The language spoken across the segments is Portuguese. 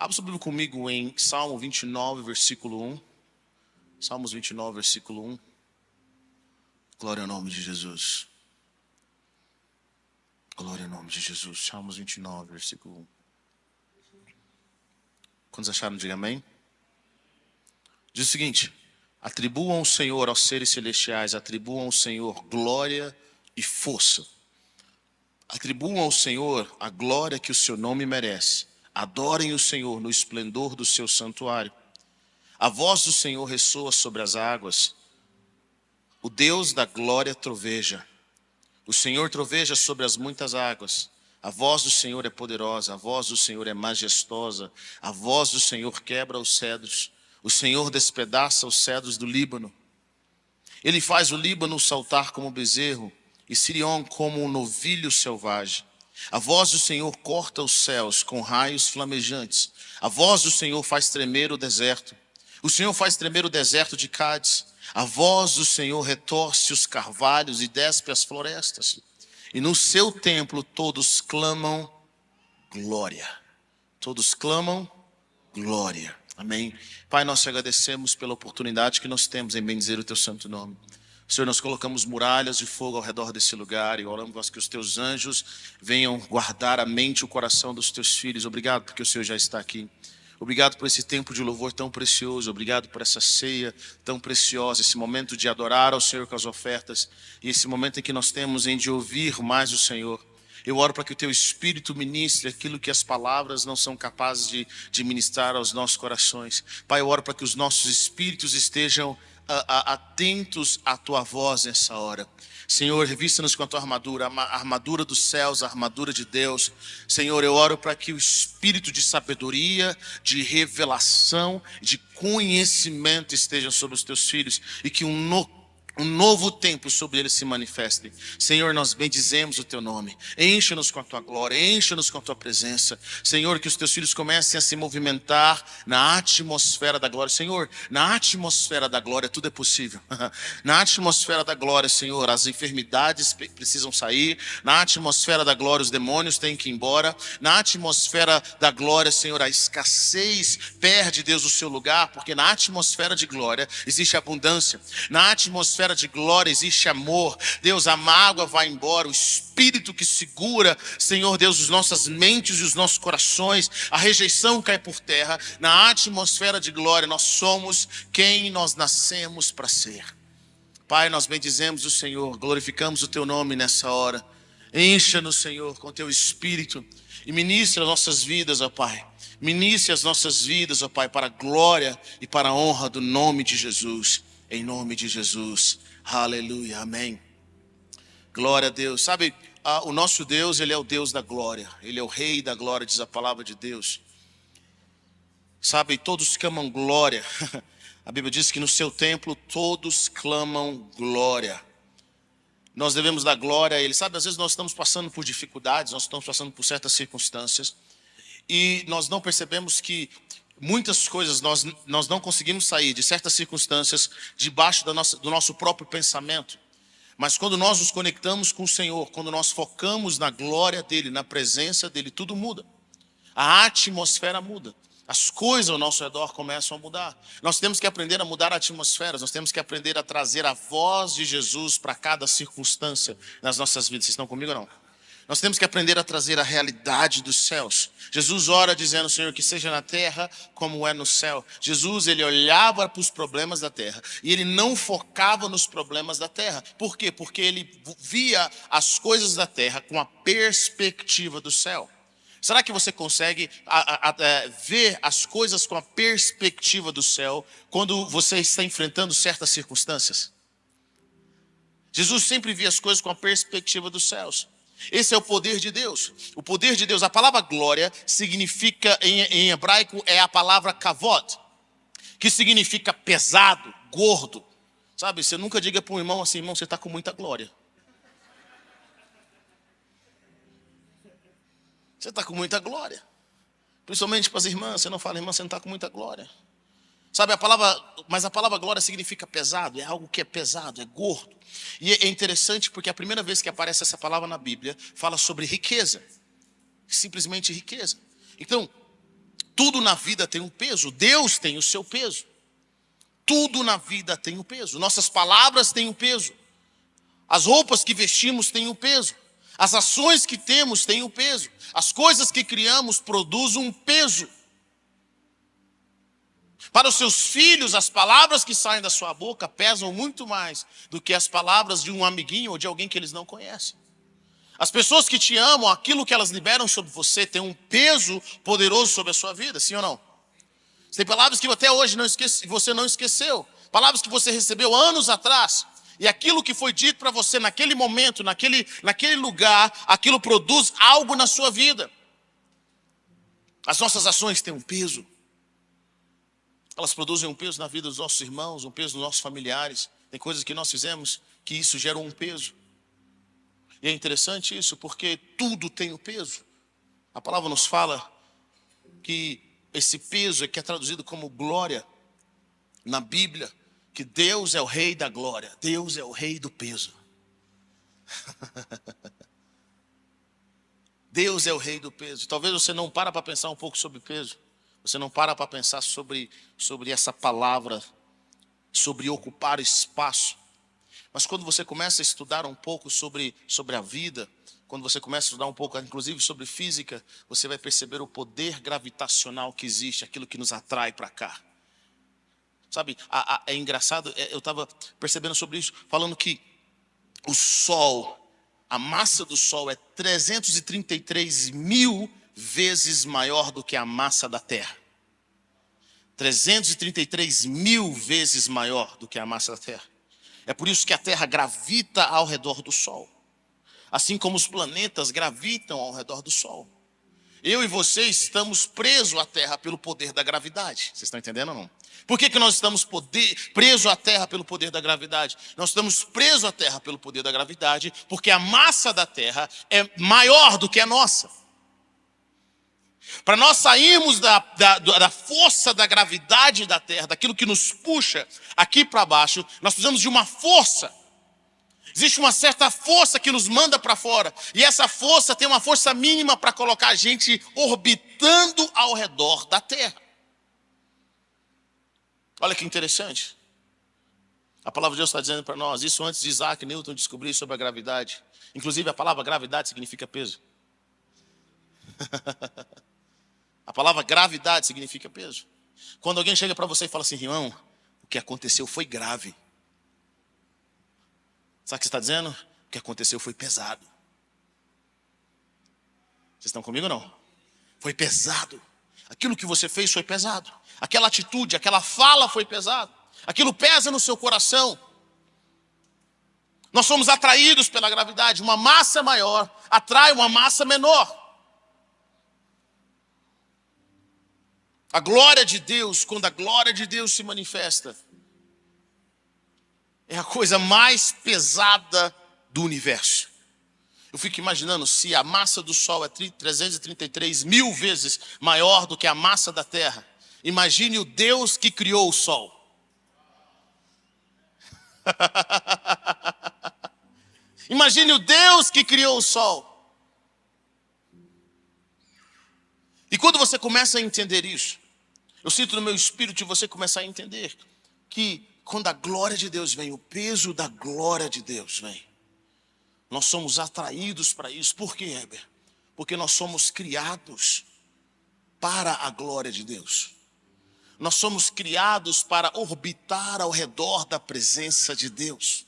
Abra sua Bíblia comigo em Salmo 29, versículo 1. Salmos 29, versículo 1. Glória ao nome de Jesus. Glória ao nome de Jesus. Salmos 29, versículo 1. Quantos acharam? Diga amém. Diz o seguinte: atribuam ao Senhor, aos seres celestiais, atribuam ao Senhor glória e força. Atribuam ao Senhor a glória que o seu nome merece. Adorem o Senhor no esplendor do seu santuário. A voz do Senhor ressoa sobre as águas. O Deus da glória troveja. O Senhor troveja sobre as muitas águas. A voz do Senhor é poderosa, a voz do Senhor é majestosa. A voz do Senhor quebra os cedros. O Senhor despedaça os cedros do Líbano. Ele faz o Líbano saltar como bezerro e Sirion como um novilho selvagem. A voz do Senhor corta os céus com raios flamejantes. A voz do Senhor faz tremer o deserto. O Senhor faz tremer o deserto de Cádiz. A voz do Senhor retorce os carvalhos e despe as florestas. E no seu templo todos clamam glória. Todos clamam glória. Amém. Pai, nós te agradecemos pela oportunidade que nós temos em bendizer o teu santo nome. Senhor, nós colocamos muralhas de fogo ao redor desse lugar e oramos que os teus anjos venham guardar a mente e o coração dos teus filhos. Obrigado porque o Senhor já está aqui. Obrigado por esse tempo de louvor tão precioso. Obrigado por essa ceia tão preciosa, esse momento de adorar ao Senhor com as ofertas e esse momento em que nós temos de ouvir mais o Senhor. Eu oro para que o teu Espírito ministre aquilo que as palavras não são capazes de ministrar aos nossos corações. Pai, eu oro para que os nossos espíritos estejam atentos à tua voz nessa hora. Senhor, revista-nos com a tua armadura, a armadura dos céus, a armadura de Deus. Senhor, eu oro para que o espírito de sabedoria, de revelação, de conhecimento esteja sobre os teus filhos e que um novo tempo sobre eles se manifeste. Senhor, nós bendizemos o teu nome. Encha-nos com a tua glória, encha-nos com a tua presença. Senhor, que os teus filhos comecem a se movimentar na atmosfera da glória. Senhor, na atmosfera da glória tudo é possível. Na atmosfera da glória, Senhor, as enfermidades precisam sair. Na atmosfera da glória, os demônios têm que ir embora. Na atmosfera da glória, Senhor, a escassez perde, Deus, o seu lugar, porque na atmosfera de glória existe abundância. Na atmosfera de glória existe amor. Deus, a mágoa vai embora, o espírito que segura, Senhor Deus, as nossas mentes e os nossos corações, a rejeição cai por terra. Na atmosfera de glória nós somos quem nós nascemos para ser. Pai, nós bendizemos o Senhor, glorificamos o teu nome nessa hora. Encha-nos, Senhor, com teu espírito e ministra as nossas vidas, ó Pai. Ministre as nossas vidas, ó Pai, para a glória e para a honra do nome de Jesus. Em nome de Jesus, aleluia, amém. Glória a Deus. Sabe, o nosso Deus, Ele é o Deus da glória. Ele é o Rei da glória, diz a palavra de Deus. Sabe, todos clamam glória. A Bíblia diz que no seu templo todos clamam glória. Nós devemos dar glória a Ele. Sabe, às vezes nós estamos passando por dificuldades, nós estamos passando por certas circunstâncias e nós não percebemos que muitas coisas nós não conseguimos sair de certas circunstâncias debaixo do nosso próprio pensamento. Mas quando nós nos conectamos com o Senhor, quando nós focamos na glória dEle, na presença dEle, tudo muda. A atmosfera muda. As coisas ao nosso redor começam a mudar. Nós temos que aprender a mudar atmosferas. Nós temos que aprender a trazer a voz de Jesus para cada circunstância nas nossas vidas. Vocês estão comigo ou não? Nós temos que aprender a trazer a realidade dos céus. Jesus ora dizendo, Senhor, que seja na terra como é no céu. Jesus, ele olhava para os problemas da terra e ele não focava nos problemas da terra. Por quê? Porque ele via as coisas da terra com a perspectiva do céu. Será que você consegue ver as coisas com a perspectiva do céu quando você está enfrentando certas circunstâncias? Jesus sempre via as coisas com a perspectiva dos céus. Esse é o poder de Deus. O poder de Deus, a palavra glória significa, em hebraico, é a palavra kavod, que significa pesado, gordo. Sabe, você nunca diga para um irmão assim, irmão, você está com muita glória. Você está com muita glória. Principalmente para as irmãs, você não fala, irmã, você não está com muita glória. Sabe, mas a palavra glória significa pesado, é algo que é pesado, é gordo. E é interessante porque a primeira vez que aparece essa palavra na Bíblia, fala sobre riqueza. Simplesmente riqueza. Então, Tudo na vida tem um peso. Deus tem o seu peso. Tudo na vida tem um peso. Nossas palavras têm um peso. As roupas que vestimos têm um peso. As ações que temos têm um peso. As coisas que criamos produzem um peso. Para os seus filhos, as palavras que saem da sua boca pesam muito mais do que as palavras de um amiguinho ou de alguém que eles não conhecem. As pessoas que te amam, aquilo que elas liberam sobre você tem um peso poderoso sobre a sua vida, sim ou não? Tem palavras que até hoje você não esqueceu. Palavras que você recebeu anos atrás. E aquilo que foi dito para você naquele momento, naquele lugar, aquilo produz algo na sua vida. As nossas ações têm um peso. Elas produzem um peso na vida dos nossos irmãos, um peso nos nossos familiares. Tem coisas que nós fizemos que isso gerou um peso. E é interessante isso, porque tudo tem um peso. A palavra nos fala que esse peso que é traduzido como glória na Bíblia, que Deus é o rei da glória, Deus é o rei do peso. Deus é o rei do peso. Talvez você não para pensar um pouco sobre peso. Você não para pensar sobre essa palavra, sobre ocupar espaço. Mas quando você começa a estudar um pouco sobre a vida, quando você começa a estudar um pouco, inclusive sobre física, você vai perceber o poder gravitacional que existe, aquilo que nos atrai para cá. Sabe, é engraçado, eu estava percebendo sobre isso, falando que o Sol, a massa do Sol é 333 mil vezes maior do que a massa da Terra. 333 mil vezes maior do que a massa da Terra. É por isso que a Terra gravita ao redor do Sol. Assim como os planetas gravitam ao redor do Sol. Eu e você estamos presos à Terra pelo poder da gravidade. Vocês estão entendendo ou não? Por que nós estamos presos à Terra pelo poder da gravidade? Nós estamos presos à Terra pelo poder da gravidade porque a massa da Terra é maior do que a nossa. Para nós sairmos da força da gravidade da Terra, daquilo que nos puxa aqui para baixo, nós precisamos de uma força. Existe uma certa força que nos manda para fora. E essa força tem uma força mínima para colocar a gente orbitando ao redor da Terra. Olha que interessante. A palavra de Deus está dizendo para nós, isso antes de Isaac Newton descobrir sobre a gravidade. Inclusive a palavra gravidade significa peso. A palavra gravidade significa peso. Quando alguém chega para você e fala assim, irmão, o que aconteceu foi grave. Sabe o que você está dizendo? O que aconteceu foi pesado. Vocês estão comigo ou não? Foi pesado. Aquilo que você fez foi pesado. Aquela atitude, aquela fala foi pesado. Aquilo pesa no seu coração. Nós somos atraídos pela gravidade. Uma massa maior atrai uma massa menor. A glória de Deus, quando a glória de Deus se manifesta, é a coisa mais pesada do universo. Eu fico imaginando, se a massa do Sol é 333 mil vezes maior do que a massa da Terra, imagine o Deus que criou o Sol. Imagine o Deus que criou o Sol. E quando você começa a entender isso, eu sinto no meu espírito de você começar a entender que quando a glória de Deus vem, o peso da glória de Deus vem, nós somos atraídos para isso. Por quê, Heber? Porque nós somos criados para a glória de Deus. Nós somos criados para orbitar ao redor da presença de Deus.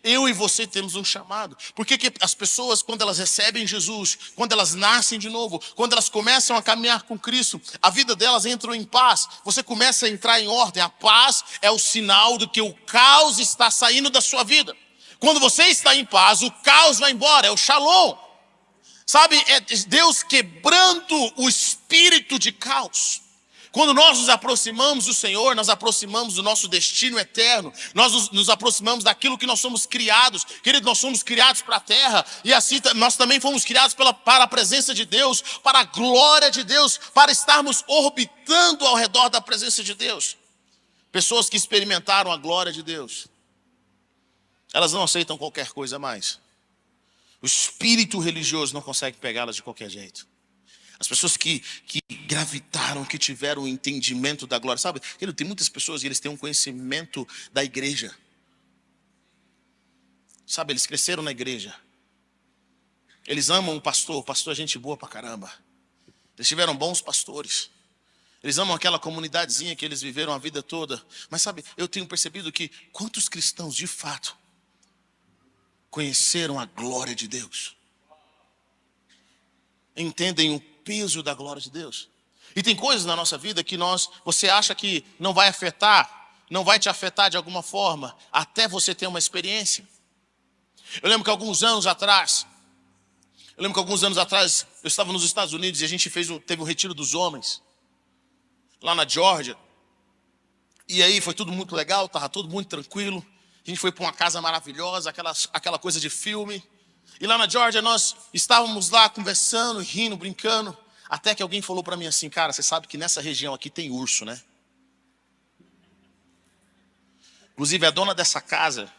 Eu e você temos um chamado. Por que as pessoas, quando elas recebem Jesus, quando elas nascem de novo, quando elas começam a caminhar com Cristo, a vida delas entra em paz, você começa a entrar em ordem. A paz é o sinal de que o caos está saindo da sua vida. Quando você está em paz, o caos vai embora, é o shalom. Sabe, é Deus quebrando o espírito de caos. Quando nós nos aproximamos do Senhor, nós aproximamos do nosso destino eterno. Nós nos aproximamos daquilo que nós somos criados. Querido, nós somos criados para a terra. E assim nós também fomos criados para a presença de Deus, para a glória de Deus, para estarmos orbitando ao redor da presença de Deus. Pessoas que experimentaram a glória de Deus, elas não aceitam qualquer coisa mais. O espírito religioso não consegue pegá-las de qualquer jeito. As pessoas que gravitaram, que tiveram o entendimento da glória. Sabe, tem muitas pessoas e eles têm um conhecimento da igreja. Sabe, eles cresceram na igreja. Eles amam o pastor é gente boa pra caramba. Eles tiveram bons pastores. Eles amam aquela comunidadezinha que eles viveram a vida toda. Mas sabe, eu tenho percebido que quantos cristãos de fato conheceram a glória de Deus? Entendem o peso da glória de Deus? E tem coisas na nossa vida que você acha que não vai afetar, não vai te afetar de alguma forma, até você ter uma experiência. Eu lembro que alguns anos atrás, eu estava nos Estados Unidos e a gente teve um retiro dos homens, lá na Geórgia. E aí foi tudo muito legal, estava tudo muito tranquilo. A gente foi para uma casa maravilhosa, aquela coisa de filme. E lá na Geórgia nós estávamos lá conversando, rindo, brincando. Até que alguém falou para mim assim: cara, você sabe que nessa região aqui tem urso, né? Inclusive a dona dessa casa,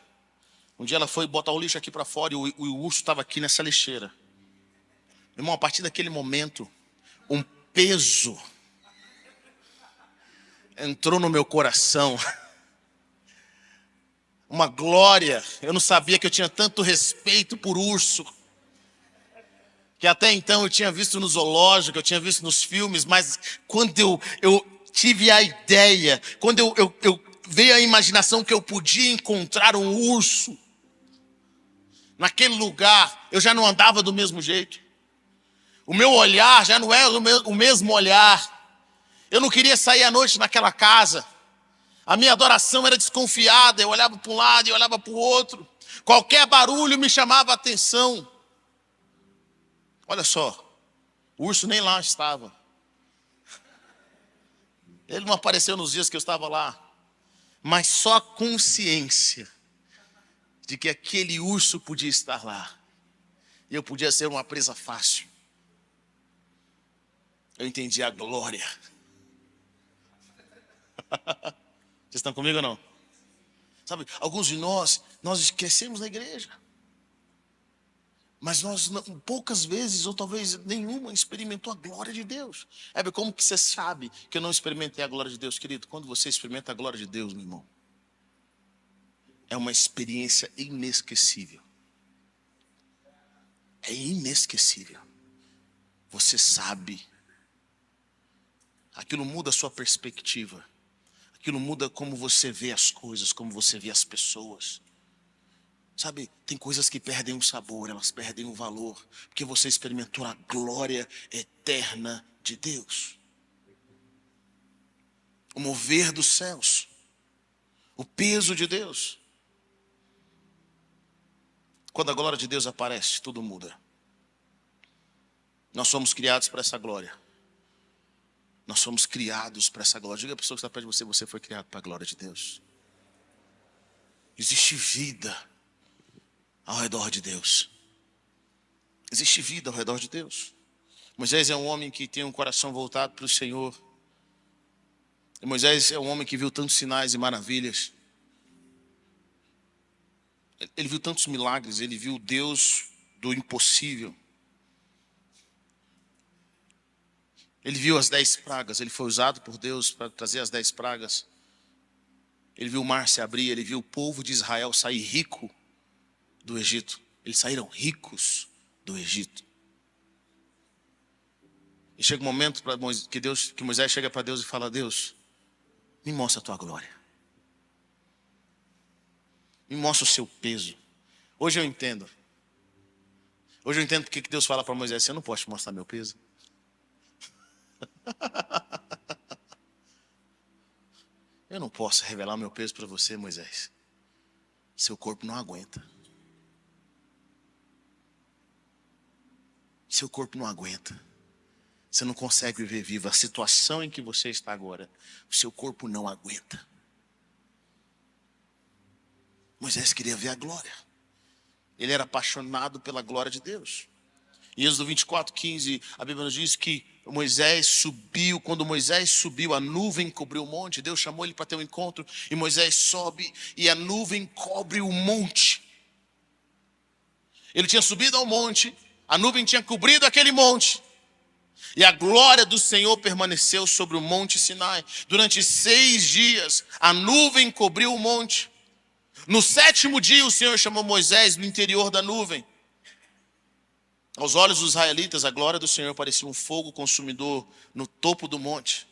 um dia ela foi botar o lixo aqui para fora e o urso estava aqui nessa lixeira. Meu irmão, a partir daquele momento, um peso entrou no meu coração. Uma glória. Eu não sabia que eu tinha tanto respeito por urso. Que até então eu tinha visto no zoológico, eu tinha visto nos filmes, mas quando eu tive a ideia, quando eu veio a imaginação que eu podia encontrar um urso naquele lugar, eu já não andava do mesmo jeito. O meu olhar já não era o mesmo olhar. Eu não queria sair à noite naquela casa. A minha adoração era desconfiada. Eu olhava para um lado e olhava para o outro. Qualquer barulho me chamava a atenção. Olha só, o urso nem lá estava. Ele não apareceu nos dias que eu estava lá. Mas só a consciência de que aquele urso podia estar lá. E eu podia ser uma presa fácil. Eu entendi a glória. Vocês estão comigo ou não? Sabe, alguns de nós crescemos na igreja. Mas poucas vezes, ou talvez nenhuma, experimentou a glória de Deus. Como que você sabe que eu não experimentei a glória de Deus, querido? Quando você experimenta a glória de Deus, meu irmão, é uma experiência inesquecível. É inesquecível. Você sabe. Aquilo muda a sua perspectiva. Aquilo muda como você vê as coisas, como você vê as pessoas. Sabe, tem coisas que perdem o sabor, elas perdem o valor, porque você experimentou a glória eterna de Deus. O mover dos céus, o peso de Deus. Quando a glória de Deus aparece, tudo muda. Nós somos criados para essa glória. Nós somos criados para essa glória. Diga a pessoa que está perto de você: você foi criado para a glória de Deus. Existe vida ao redor de Deus. Existe vida ao redor de Deus. Moisés é um homem que tem um coração voltado para o Senhor. E Moisés é um homem que viu tantos sinais e maravilhas. Ele viu tantos milagres, ele viu Deus do impossível. Ele viu as 10 pragas, ele foi usado por Deus para trazer as 10 pragas. Ele viu o mar se abrir, ele viu o povo de Israel sair rico do Egito. Eles saíram ricos do Egito. E chega um momento que Moisés chega para Deus e fala: Deus, me mostra a tua glória. Me mostra o seu peso. Hoje eu entendo. Hoje eu entendo porque que Deus fala para Moisés: eu não posso te mostrar meu peso. Eu não posso revelar meu peso para você, Moisés. Seu corpo não aguenta. Seu corpo não aguenta. Você não consegue viver vivo. A situação em que você está agora, o seu corpo não aguenta. Moisés queria ver a glória. Ele era apaixonado pela glória de Deus. Em Êxodo 24:15, a Bíblia nos diz que Moisés subiu. Quando Moisés subiu, a nuvem cobriu o monte. Deus chamou ele para ter um encontro. E Moisés sobe e a nuvem cobre o monte. Ele tinha subido ao monte. A nuvem tinha cobrido aquele monte. E a glória do Senhor permaneceu sobre o monte Sinai. Durante 6 dias, a nuvem cobriu o monte. No 7º dia, o Senhor chamou Moisés no interior da nuvem. Aos olhos dos israelitas, a glória do Senhor parecia um fogo consumidor no topo do monte.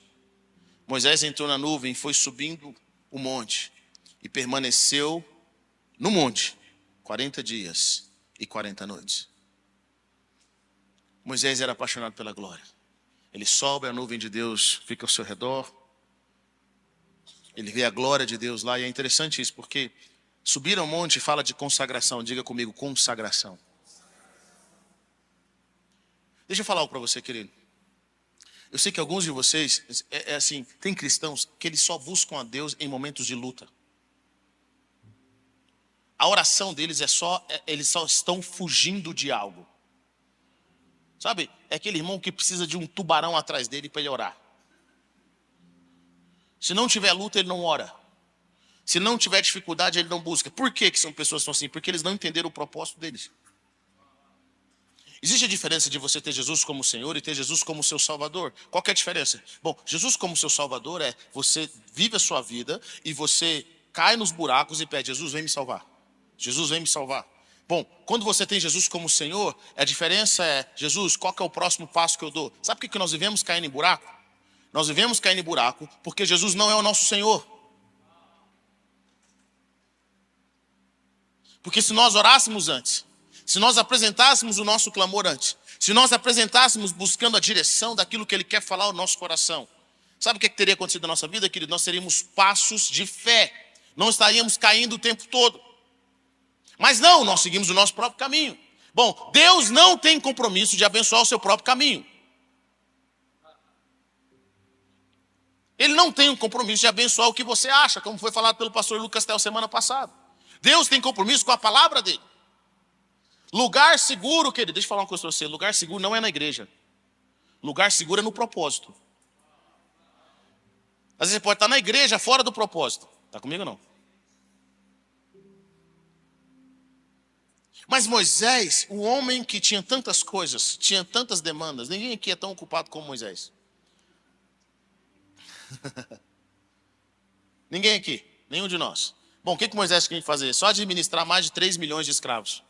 Moisés entrou na nuvem e foi subindo o monte. E permaneceu no monte 40 dias e 40 noites. Moisés era apaixonado pela glória. Ele sobe, a nuvem de Deus fica ao seu redor. Ele vê a glória de Deus lá. E é interessante isso, porque subir ao monte fala de consagração. Diga comigo, consagração. Deixa eu falar algo para você, querido. Eu sei que alguns de vocês, assim, tem cristãos que eles só buscam a Deus em momentos de luta. A oração deles eles só estão fugindo de algo. Sabe, é aquele irmão que precisa de um tubarão atrás dele para ele orar. Se não tiver luta, ele não ora. Se não tiver dificuldade, ele não busca. Por que são pessoas que são assim? Porque eles não entenderam o propósito deles. Existe a diferença de você ter Jesus como Senhor e ter Jesus como seu Salvador. Qual que é a diferença? Bom, Jesus como seu Salvador é você vive a sua vida e você cai nos buracos e pede, Jesus, vem me salvar. Jesus, vem me salvar. Bom, quando você tem Jesus como Senhor, a diferença é, Jesus, qual que é o próximo passo que eu dou? Sabe por que nós vivemos caindo em buraco? Nós vivemos caindo em buraco porque Jesus não é o nosso Senhor. Porque se nós orássemos antes, se nós apresentássemos o nosso clamor antes, se nós apresentássemos buscando a direção daquilo que Ele quer falar ao nosso coração, sabe o que teria acontecido na nossa vida, querido? Nós teríamos passos de fé, não estaríamos caindo o tempo todo. Mas não, nós seguimos o nosso próprio caminho. Bom, Deus não tem compromisso de abençoar o seu próprio caminho. Ele não tem um compromisso de abençoar o que você acha, como foi falado pelo pastor Lucas Tel semana passada. Deus tem compromisso com a palavra dele. Lugar seguro, querido, deixa eu falar uma coisa para você. Lugar seguro não é na igreja. Lugar seguro é no propósito. Às vezes você pode estar na igreja fora do propósito. Está comigo ou não? Mas Moisés, o homem que tinha tantas coisas, tinha tantas demandas, ninguém aqui é tão ocupado como Moisés. Ninguém aqui, nenhum de nós. Bom, o que Moisés tinha que fazer? Só administrar mais de 3 milhões de escravos.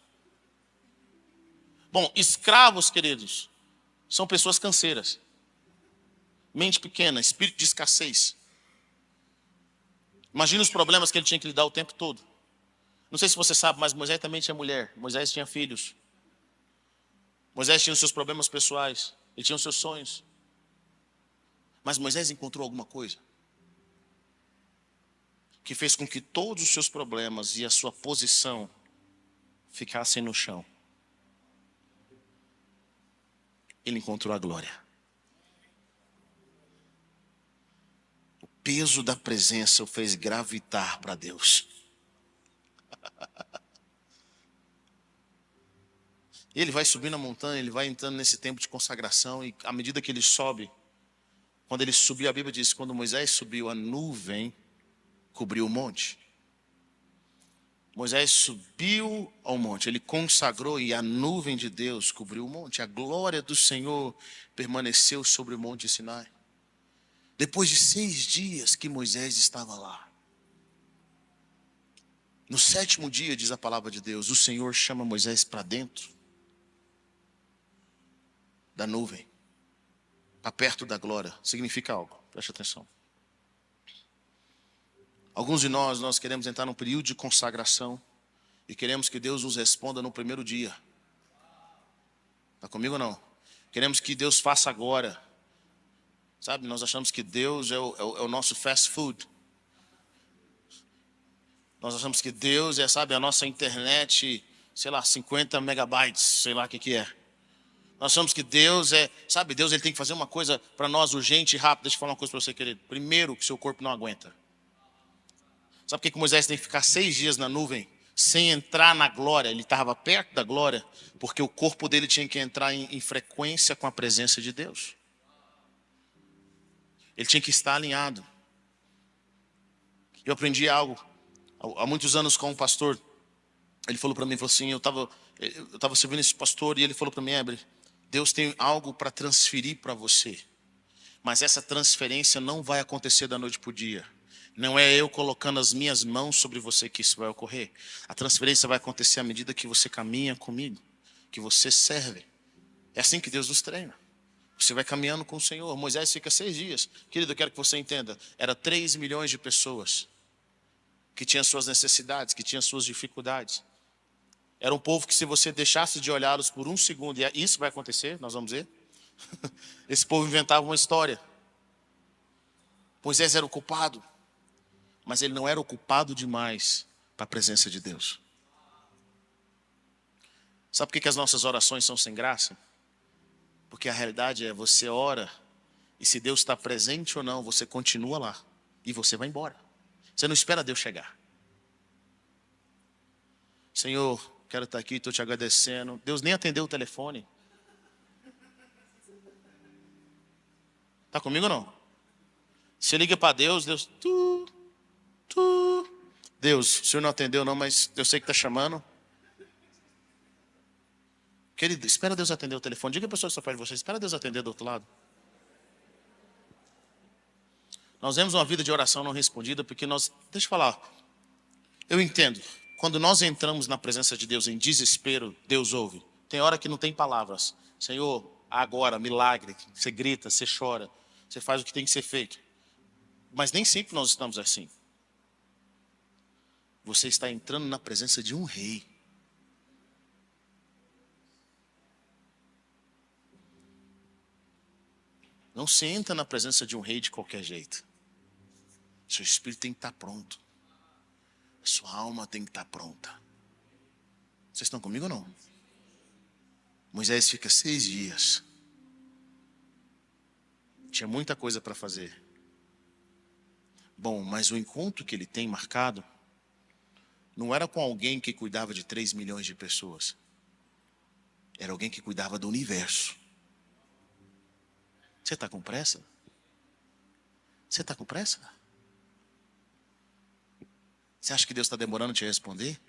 Bom, escravos, queridos, são pessoas canseiras. Mente pequena, espírito de escassez. Imagina os problemas que ele tinha que lidar o tempo todo. Não sei se você sabe, mas Moisés também tinha mulher. Moisés tinha filhos. Moisés tinha os seus problemas pessoais. Ele tinha os seus sonhos. Mas Moisés encontrou alguma coisa que fez com que todos os seus problemas e a sua posição ficassem no chão. Ele encontrou a glória. O peso da presença o fez gravitar para Deus. Ele vai subir na montanha, ele vai entrando nesse tempo de consagração, e à medida que ele sobe, quando ele subiu, a Bíblia diz, quando Moisés subiu, a nuvem cobriu o monte. Moisés subiu ao monte, ele consagrou e a nuvem de Deus cobriu o monte. A glória do Senhor permaneceu sobre o monte Sinai. Depois de 6 dias que Moisés estava lá, no 7º dia, diz a palavra de Deus, o Senhor chama Moisés para dentro da nuvem, para perto da glória. Significa algo, preste atenção. Alguns de nós queremos entrar num período de consagração e queremos que Deus nos responda no primeiro dia. Está comigo ou não? Queremos que Deus faça agora. Sabe, nós achamos que Deus é o nosso fast food. Nós achamos que Deus é, sabe, a nossa internet, sei lá, 50 megabytes, sei lá o que é. Nós achamos que Deus é, sabe, Deus ele tem que fazer uma coisa para nós urgente e rápido. Deixa eu falar uma coisa para você, querido. Primeiro, que seu corpo não aguenta. Sabe por que Moisés tem que ficar 6 dias na nuvem, sem entrar na glória? Ele estava perto da glória, porque o corpo dele tinha que entrar em frequência com a presença de Deus. Ele tinha que estar alinhado. Eu aprendi algo há muitos anos com um pastor. Ele falou para mim, falou assim, eu estava servindo esse pastor e ele falou para mim, Heber, Deus tem algo para transferir para você. Mas essa transferência não vai acontecer da noite para o dia. Não é eu colocando as minhas mãos sobre você que isso vai ocorrer. A transferência vai acontecer à medida que você caminha comigo, que você serve. É assim que Deus nos treina. Você vai caminhando com o Senhor. Moisés fica 6 dias. Querido, eu quero que você entenda. Era 3 milhões de pessoas que tinham suas necessidades, que tinham suas dificuldades. Era um povo que, se você deixasse de olhá-los por um segundo, e isso vai acontecer, nós vamos ver. Esse povo inventava uma história. Moisés era o culpado, mas ele não era o culpado demais para a presença de Deus. Sabe por que as nossas orações são sem graça? Porque a realidade é, você ora, e se Deus está presente ou não, você continua lá, e você vai embora. Você não espera Deus chegar. Senhor, quero estar aqui, estou te agradecendo. Deus nem atendeu o telefone. Está comigo ou não? Você liga para Deus, Deus... Deus, o Senhor não atendeu não, mas eu sei que está chamando. Querido, espera Deus atender o telefone. Diga a pessoa que está perto de você, espera Deus atender do outro lado. Nós vemos uma vida de oração não respondida porque nós... Deixa eu falar. Eu entendo. Quando nós entramos na presença de Deus em desespero, Deus ouve. Tem hora que não tem palavras. Senhor, agora, milagre. Você grita, você chora. Você faz o que tem que ser feito. Mas nem sempre nós estamos assim. Você está entrando na presença de um rei. Não se entra na presença de um rei de qualquer jeito. Seu espírito tem que estar pronto. A sua alma tem que estar pronta. Vocês estão comigo ou não? Moisés fica 6 dias. Tinha muita coisa para fazer. Bom, mas o encontro que ele tem marcado não era com alguém que cuidava de 3 milhões de pessoas. Era alguém que cuidava do universo. Você está com pressa? Você está com pressa? Você acha que Deus está demorando te responder?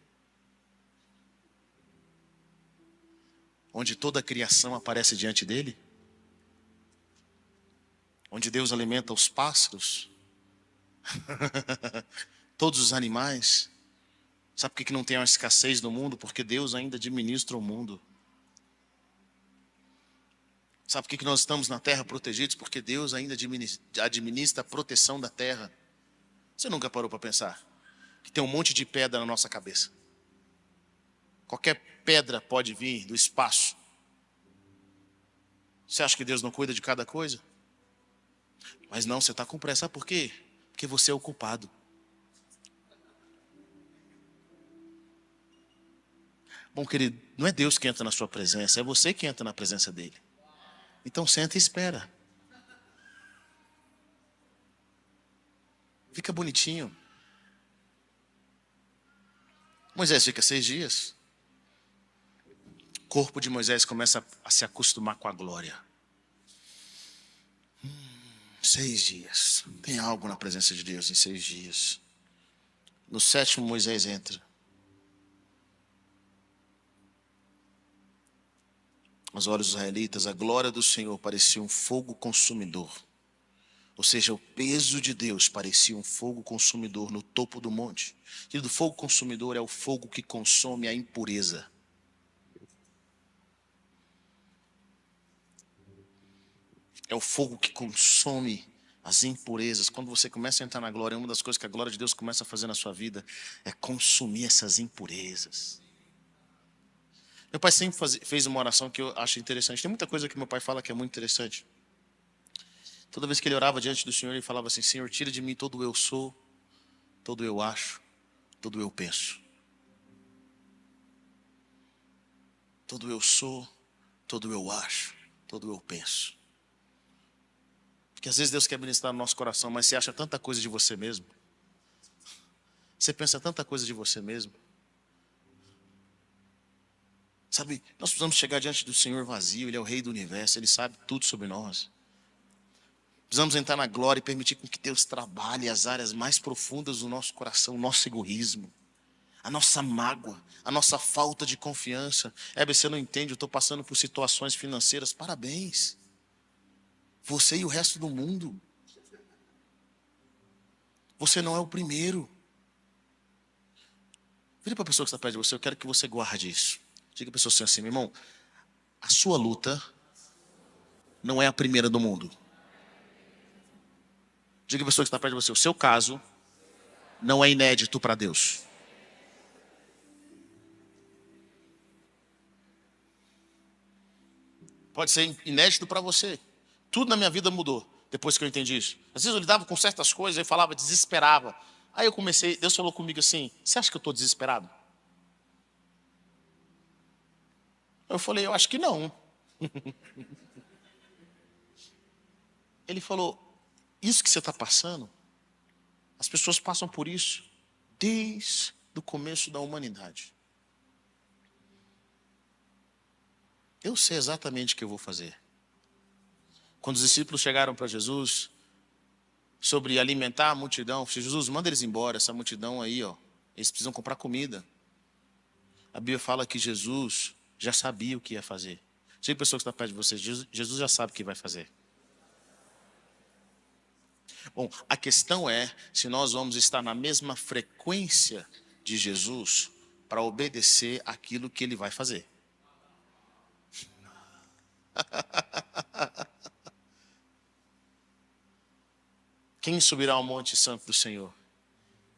Onde toda a criação aparece diante dele? Onde Deus alimenta os pássaros? Todos os animais? Sabe por que não tem uma escassez no mundo? Porque Deus ainda administra o mundo. Sabe por que nós estamos na terra protegidos? Porque Deus ainda administra a proteção da terra. Você nunca parou para pensar que tem um monte de pedra na nossa cabeça? Qualquer pedra pode vir do espaço. Você acha que Deus não cuida de cada coisa? Mas não, você está com pressa. Sabe por quê? Porque você é o culpado. Bom, querido, não é Deus que entra na sua presença, é você que entra na presença dele. Então senta e espera. Fica bonitinho. Moisés fica 6 dias. O corpo de Moisés começa a se acostumar com a glória. 6 dias. Tem algo na presença de Deus em 6 dias. No 7º, Moisés entra. Aos olhos dos israelitas, a glória do Senhor parecia um fogo consumidor. Ou seja, o peso de Deus parecia um fogo consumidor no topo do monte. E o fogo consumidor é o fogo que consome a impureza. É o fogo que consome as impurezas. Quando você começa a entrar na glória, uma das coisas que a glória de Deus começa a fazer na sua vida é consumir essas impurezas. Meu pai sempre fez uma oração que eu acho interessante. Tem muita coisa que meu pai fala que é muito interessante. Toda vez que ele orava diante do Senhor, ele falava assim: Senhor, tira de mim todo eu sou, todo eu acho, todo eu penso. Todo eu sou, todo eu acho, todo eu penso. Porque às vezes Deus quer ministrar no nosso coração, mas você acha tanta coisa de você mesmo. Você pensa tanta coisa de você mesmo. Sabe, nós precisamos chegar diante do Senhor vazio. Ele é o Rei do Universo, Ele sabe tudo sobre nós. Precisamos entrar na glória e permitir com que Deus trabalhe as áreas mais profundas do nosso coração, o nosso egoísmo, a nossa mágoa, a nossa falta de confiança. Você não entende, eu estou passando por situações financeiras. Parabéns. Você e o resto do mundo. Você não é o primeiro. Vire para a pessoa que está perto de você, eu quero que você guarde isso. Diga para a pessoa assim, meu irmão, a sua luta não é a primeira do mundo. Diga para a pessoa que está perto de você, o seu caso não é inédito para Deus. Pode ser inédito para você. Tudo na minha vida mudou depois que eu entendi isso. Às vezes eu lidava com certas coisas, eu falava, desesperava. Aí eu comecei, Deus falou comigo assim, você acha que eu estou desesperado? Eu falei, eu acho que não. Ele falou, isso que você está passando, as pessoas passam por isso desde o começo da humanidade. Eu sei exatamente o que eu vou fazer. Quando os discípulos chegaram para Jesus sobre alimentar a multidão, Jesus, manda eles embora, essa multidão aí, ó, eles precisam comprar comida. A Bíblia fala que Jesus já sabia o que ia fazer. Diga a pessoa que está perto de você, Jesus já sabe o que vai fazer. Bom, a questão é se nós vamos estar na mesma frequência de Jesus para obedecer aquilo que ele vai fazer. Quem subirá ao monte santo do Senhor?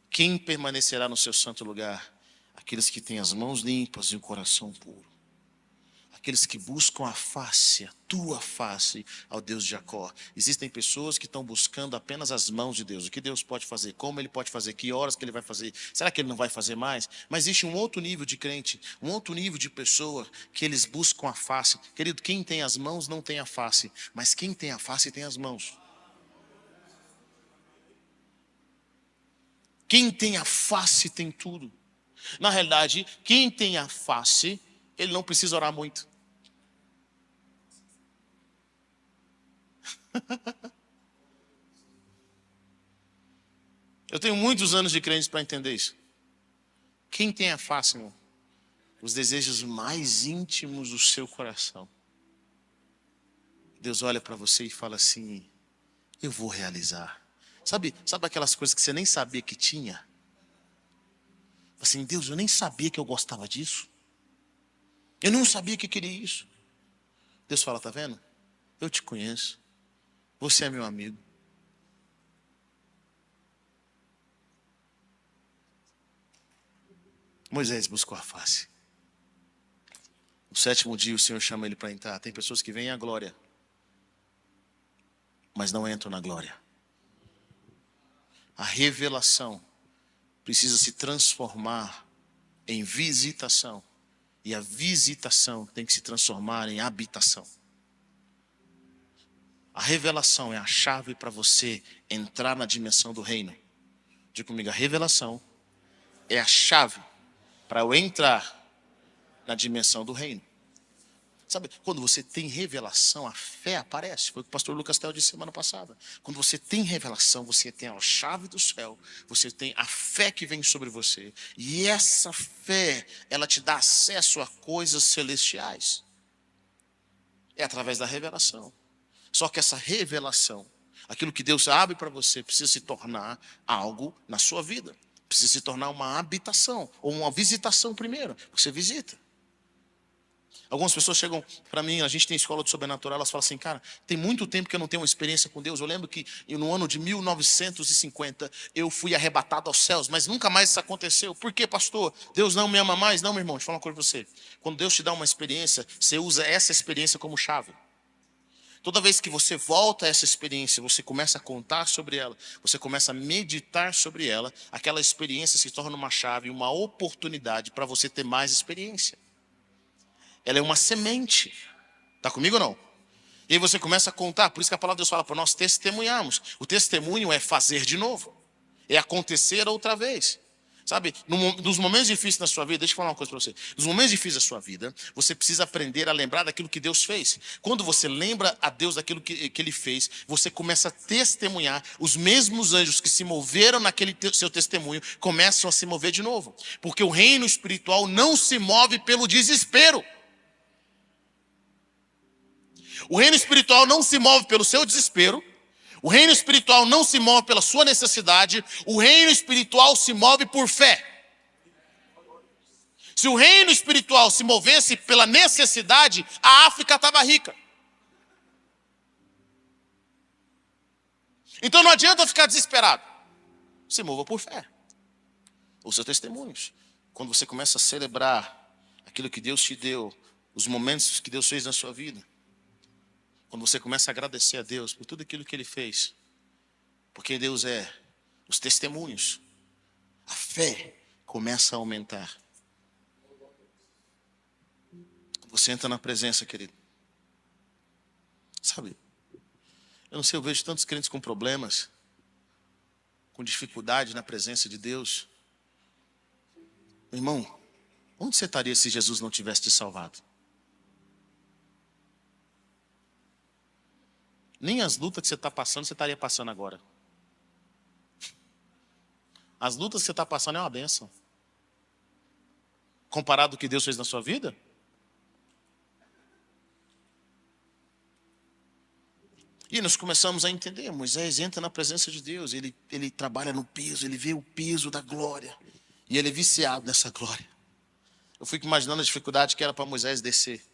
Quem permanecerá no seu santo lugar? Aqueles que têm as mãos limpas e o coração puro. Aqueles que buscam a face, a tua face, ao Deus de Jacó. Existem pessoas que estão buscando apenas as mãos de Deus. O que Deus pode fazer, como Ele pode fazer, que horas que Ele vai fazer. Será que Ele não vai fazer mais? Mas existe um outro nível de crente, um outro nível de pessoa que eles buscam a face. Querido, quem tem as mãos não tem a face, mas quem tem a face tem as mãos. Quem tem a face tem tudo. Na realidade, quem tem a face, ele não precisa orar muito. Eu tenho muitos anos de crente para entender isso. Quem tem a face, irmão? Os desejos mais íntimos do seu coração. Deus olha para você e fala assim, eu vou realizar. Sabe aquelas coisas que você nem sabia que tinha? Assim, Deus, eu nem sabia que eu gostava disso. Eu não sabia que queria isso. Deus fala, tá vendo? Eu te conheço. Você é meu amigo. Moisés buscou a face. No 7º dia o Senhor chama ele para entrar. Tem pessoas que vêm à glória, mas não entram na glória. A revelação precisa se transformar em visitação. E a visitação tem que se transformar em habitação. A revelação é a chave para você entrar na dimensão do reino. Diga comigo, a revelação é a chave para eu entrar na dimensão do reino. Sabe, quando você tem revelação, a fé aparece. Foi o que o pastor Lucas Tel disse semana passada. Quando você tem revelação, você tem a chave do céu, você tem a fé que vem sobre você. E essa fé, ela te dá acesso a coisas celestiais. É através da revelação. Só que essa revelação, aquilo que Deus abre para você, precisa se tornar algo na sua vida. Precisa se tornar uma habitação, ou uma visitação primeiro. Você visita. Algumas pessoas chegam para mim, a gente tem escola do sobrenatural, elas falam assim, cara, tem muito tempo que eu não tenho uma experiência com Deus. Eu lembro que no ano de 1950 eu fui arrebatado aos céus, mas nunca mais isso aconteceu. Por quê, pastor? Deus não me ama mais? Não, meu irmão, deixa eu falar uma coisa para você. Quando Deus te dá uma experiência, você usa essa experiência como chave. Toda vez que você volta a essa experiência, você começa a contar sobre ela, você começa a meditar sobre ela, aquela experiência se torna uma chave, uma oportunidade para você ter mais experiência. Ela é uma semente. Está comigo ou não? E aí você começa a contar, por isso que a palavra de Deus fala para nós testemunharmos. O testemunho é fazer de novo, é acontecer outra vez. Sabe, nos momentos difíceis da sua vida, deixa eu falar uma coisa para você. Nos momentos difíceis da sua vida, você precisa aprender a lembrar daquilo que Deus fez. Quando você lembra a Deus daquilo que Ele fez, você começa a testemunhar. Os mesmos anjos que se moveram naquele seu testemunho, começam a se mover de novo. Porque o reino espiritual não se move pelo desespero. O reino espiritual não se move pelo seu desespero. O reino espiritual não se move pela sua necessidade. O reino espiritual se move por fé. Se o reino espiritual se movesse pela necessidade, a África estava rica. Então não adianta ficar desesperado. Se mova por fé. Os seus testemunhos. Quando você começa a celebrar aquilo que Deus te deu, os momentos que Deus fez na sua vida. Quando você começa a agradecer a Deus por tudo aquilo que Ele fez. Porque Deus é os testemunhos. A fé começa a aumentar. Você entra na presença, querido. Sabe, eu não sei, eu vejo tantos crentes com problemas, com dificuldade na presença de Deus. Irmão, onde você estaria se Jesus não tivesse te salvado? Nem as lutas que você está passando, você estaria passando agora. As lutas que você está passando é uma bênção. Comparado ao que Deus fez na sua vida? E nós começamos a entender, Moisés entra na presença de Deus, ele trabalha no peso, ele vê o peso da glória. E ele é viciado nessa glória. Eu fico imaginando a dificuldade que era para Moisés descer.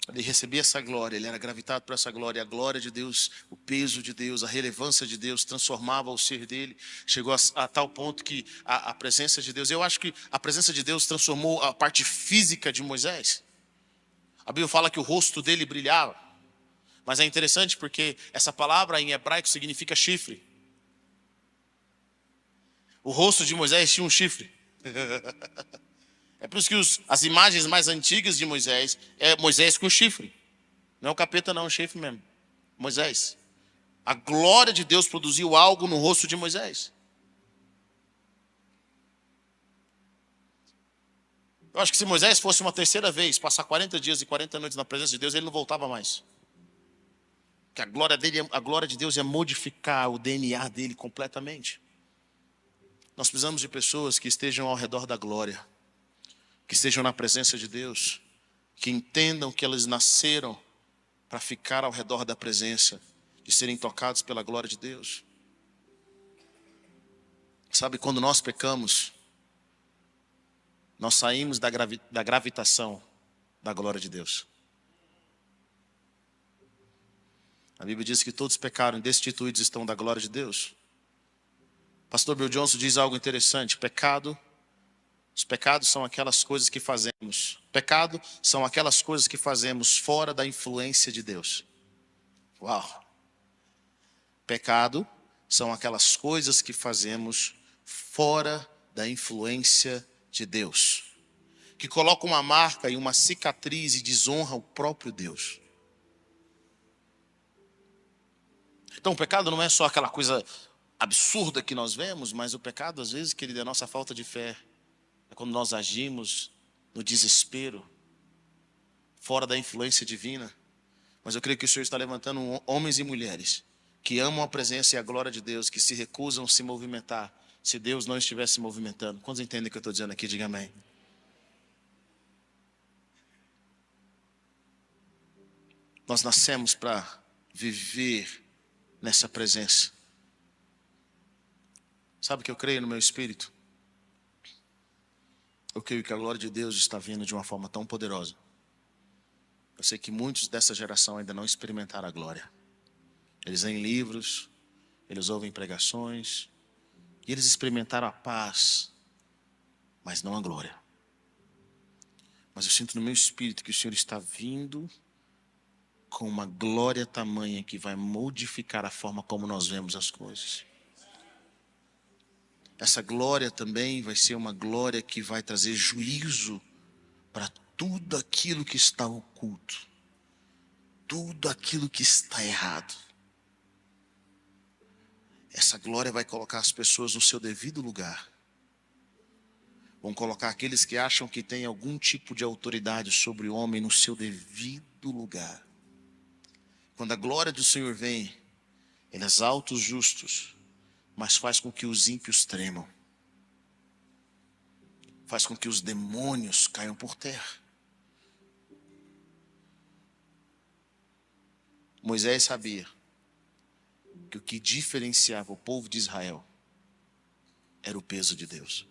Ele recebia essa glória, ele era gravitado por essa glória. A glória de Deus, o peso de Deus, a relevância de Deus transformava o ser dele. Chegou a tal ponto que a presença de Deus... Eu acho que a presença de Deus transformou a parte física de Moisés. A Bíblia fala que o rosto dele brilhava. Mas é interessante porque essa palavra em hebraico significa chifre. O rosto de Moisés tinha um chifre. É por isso que as imagens mais antigas de Moisés é Moisés com chifre. Não é o capeta não, é o chifre mesmo. Moisés. A glória de Deus produziu algo no rosto de Moisés. Eu acho que se Moisés fosse uma terceira vez, passar 40 dias e 40 noites na presença de Deus, ele não voltava mais. Porque a glória de Deus é modificar o DNA dele completamente. Nós precisamos de pessoas que estejam ao redor da glória, que estejam na presença de Deus, que entendam que elas nasceram para ficar ao redor da presença, de serem tocados pela glória de Deus. Sabe, quando nós pecamos, nós saímos da gravitação da glória de Deus. A Bíblia diz que todos pecaram e destituídos estão da glória de Deus. Pastor Bill Johnson diz algo interessante. Os pecados são aquelas coisas que fazemos. Pecado são aquelas coisas que fazemos fora da influência de Deus. Uau! Pecado são aquelas coisas que fazemos fora da influência de Deus, que colocam uma marca e uma cicatriz e desonra o próprio Deus. Então o pecado não é só aquela coisa absurda que nós vemos, mas o pecado às vezes, querido, é a nossa falta de fé. É quando nós agimos no desespero, fora da influência divina. Mas eu creio que o Senhor está levantando homens e mulheres que amam a presença e a glória de Deus, que se recusam a se movimentar se Deus não estivesse se movimentando. Quantos entendem o que eu estou dizendo aqui? Diga amém. Nós nascemos para viver nessa presença. Sabe o que eu creio no meu espírito? Eu creio que a glória de Deus está vindo de uma forma tão poderosa. Eu sei que muitos dessa geração ainda não experimentaram a glória. Eles leem livros, eles ouvem pregações, e eles experimentaram a paz, mas não a glória. Mas eu sinto no meu espírito que o Senhor está vindo com uma glória tamanha que vai modificar a forma como nós vemos as coisas. Essa glória também vai ser uma glória que vai trazer juízo para tudo aquilo que está oculto, tudo aquilo que está errado. essa glória vai colocar as pessoas no seu devido lugar. Vão colocar aqueles que acham que têm algum tipo de autoridade sobre o homem no seu devido lugar. Quando a glória do Senhor vem, Ele exalta os justos, mas faz com que os ímpios tremam. Faz com que os demônios caiam por terra. Moisés sabia que o que diferenciava o povo de Israel era o peso de Deus.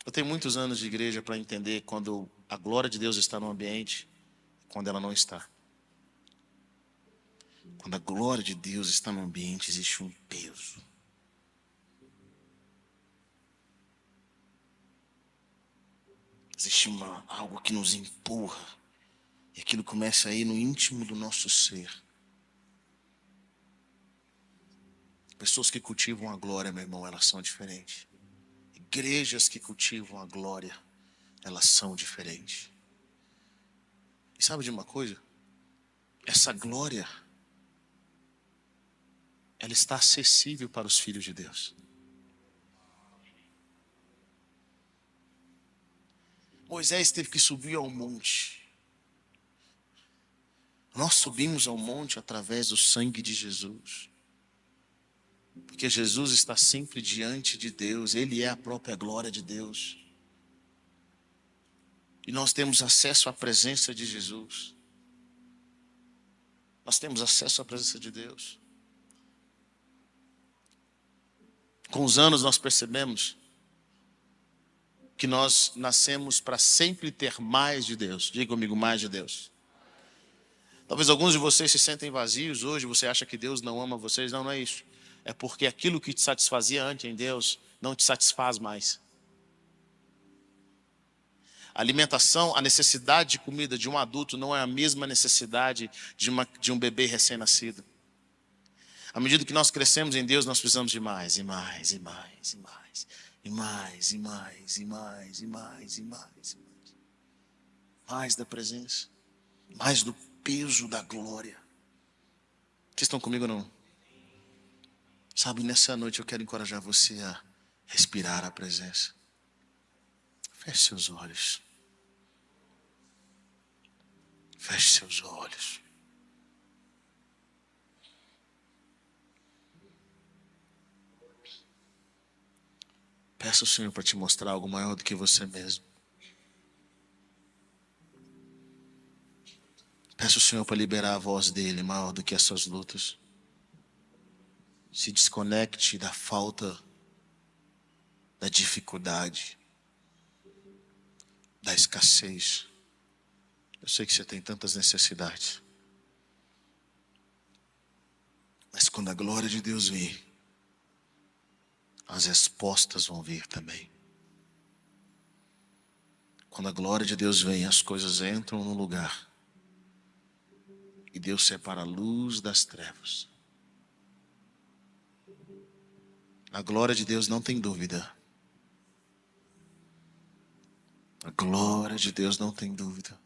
Eu tenho muitos anos de igreja para entender quando a glória de Deus está no ambiente e quando ela não está. Quando a glória de Deus está no ambiente, existe um peso. Existe algo que nos empurra. E aquilo começa a ir no íntimo do nosso ser. Pessoas que cultivam a glória, meu irmão, elas são diferentes. Igrejas que cultivam a glória, elas são diferentes. E sabe de uma coisa? Essa glória, ela está acessível para os filhos de Deus. Moisés teve que subir ao monte. Nós subimos ao monte através do sangue de Jesus. Porque Jesus está sempre diante de Deus. Ele é a própria glória de Deus. E nós temos acesso à presença de Jesus. Nós temos acesso à presença de Deus. Com os anos nós percebemos que nós nascemos para sempre ter mais de Deus. Diga comigo, mais de Deus. Talvez alguns de vocês se sentem vazios hoje, você acha que Deus não ama vocês. Não, não é isso. É porque aquilo que te satisfazia antes em Deus não te satisfaz mais. A alimentação, a necessidade de comida de um adulto não é a mesma necessidade de um bebê recém-nascido. À medida que nós crescemos em Deus, nós precisamos de mais, e mais, e mais, e mais, e mais, e mais, e mais, e mais, e mais, e mais. Mais da presença, mais do peso da glória. Vocês estão comigo ou não? Sabe, nessa noite eu quero encorajar você a respirar a presença. Feche seus olhos. Feche seus olhos. Peça ao Senhor para te mostrar algo maior do que você mesmo. Peça ao Senhor para liberar a voz dele maior do que as suas lutas. Se desconecte da falta, da dificuldade, da escassez. Eu sei que você tem tantas necessidades. Mas quando a glória de Deus vir, as respostas vão vir também. Quando a glória de Deus vem, as coisas entram no lugar. E Deus separa a luz das trevas. A glória de Deus não tem dúvida. A glória de Deus não tem dúvida.